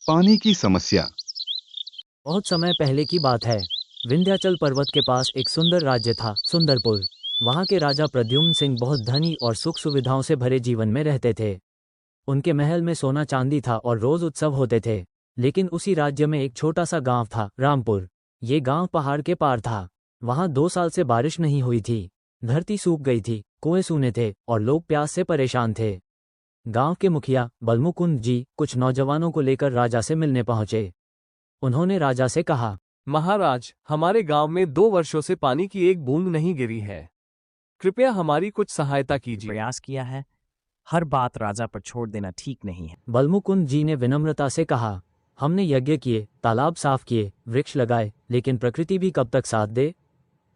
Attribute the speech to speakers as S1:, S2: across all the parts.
S1: पानी की समस्या।
S2: बहुत समय पहले की बात है। विंध्याचल पर्वत के पास एक सुंदर राज्य था, सुंदरपुर। वहाँ के राजा प्रद्युम्न सिंह बहुत धनी और सुख सुविधाओं से भरे जीवन में रहते थे। उनके महल में सोना चांदी था और रोज उत्सव होते थे। लेकिन उसी राज्य में एक छोटा सा गांव था, रामपुर। ये गांव पहाड़ के पार था। वहाँ 2 साल से बारिश नहीं हुई थी। धरती सूख गई थी, कुएं सूने थे और लोग प्यास से परेशान थे। गांव के मुखिया बलमुकुंद जी कुछ नौजवानों को लेकर राजा से मिलने पहुंचे। उन्होंने राजा से कहा,
S3: महाराज, हमारे गांव में 2 वर्षों से पानी की एक बूंद नहीं गिरी है। कृपया हमारी कुछ सहायता कीजिए।
S4: प्रयास किया है, हर बात राजा पर छोड़ देना ठीक नहीं है।
S2: बलमुकुंद जी ने विनम्रता से कहा, हमने यज्ञ किए, तालाब साफ किए, वृक्ष लगाए, लेकिन प्रकृति भी कब तक साथ दे।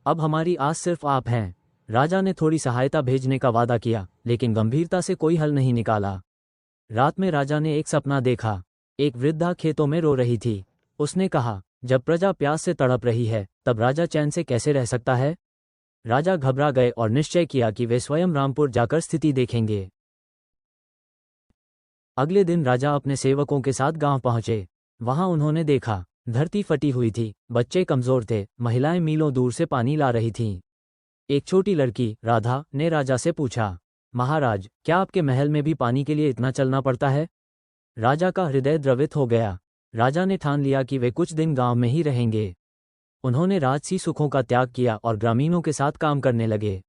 S2: अब हमारी आस सिर्फ आप हैं। राजा ने थोड़ी सहायता भेजने का वादा किया, लेकिन गंभीरता से कोई हल नहीं निकाला। रात में राजा ने एक सपना देखा। एक वृद्धा खेतों में रो रही थी। उसने कहा, जब प्रजा प्यास से तड़प रही है, तब राजा चैन से कैसे रह सकता है। राजा घबरा गए और निश्चय किया कि वे स्वयं रामपुर जाकर स्थिति देखेंगे। अगले दिन राजा अपने सेवकों के साथ गांव पहुंचे। वहां उन्होंने देखा, धरती फटी हुई थी, बच्चे कमजोर थे, महिलाएं मीलों दूर से पानी ला रही थीं। एक छोटी लड़की, राधा, ने राजा से पूछा, महाराज, क्या आपके महल में भी पानी के लिए इतना चलना पड़ता है। राजा का हृदय द्रवित हो गया। राजा ने ठान लिया कि वे कुछ दिन गांव में ही रहेंगे। उन्होंने राजसी सुखों का त्याग किया और ग्रामीणों के साथ काम करने लगे।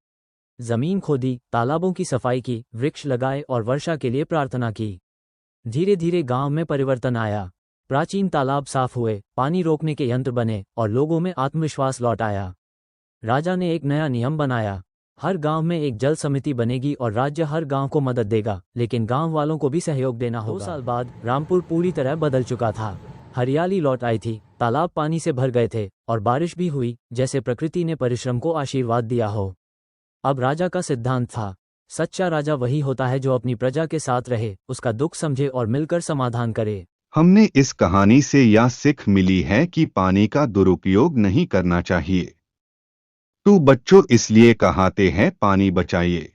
S2: जमीन खोदी, तालाबों की सफाई की, वृक्ष लगाए और वर्षा के लिए प्रार्थना की। धीरे धीरे गांव में परिवर्तन आया। प्राचीन तालाब साफ हुए, पानी रोकने के यंत्र बने और लोगों में आत्मविश्वास लौट आया। राजा ने एक नया नियम बनाया, हर गांव में एक जल समिति बनेगी और राज्य हर गांव को मदद देगा, लेकिन गांव वालों को भी सहयोग देना होगा। 2 साल बाद रामपुर पूरी तरह बदल चुका था। हरियाली लौट आई थी, तालाब पानी से भर गए थे और बारिश भी हुई, जैसे प्रकृति ने परिश्रम को आशीर्वाद दिया हो। अब राजा का सिद्धांत था, सच्चा राजा वही होता है जो अपनी प्रजा के साथ रहे, उसका दुख समझे और मिलकर समाधान करे।
S1: हमने इस कहानी से यह सीख मिली है कि पानी का दुरुपयोग नहीं करना चाहिए। तो बच्चों, इसलिए कहाते हैं, पानी बचाइए।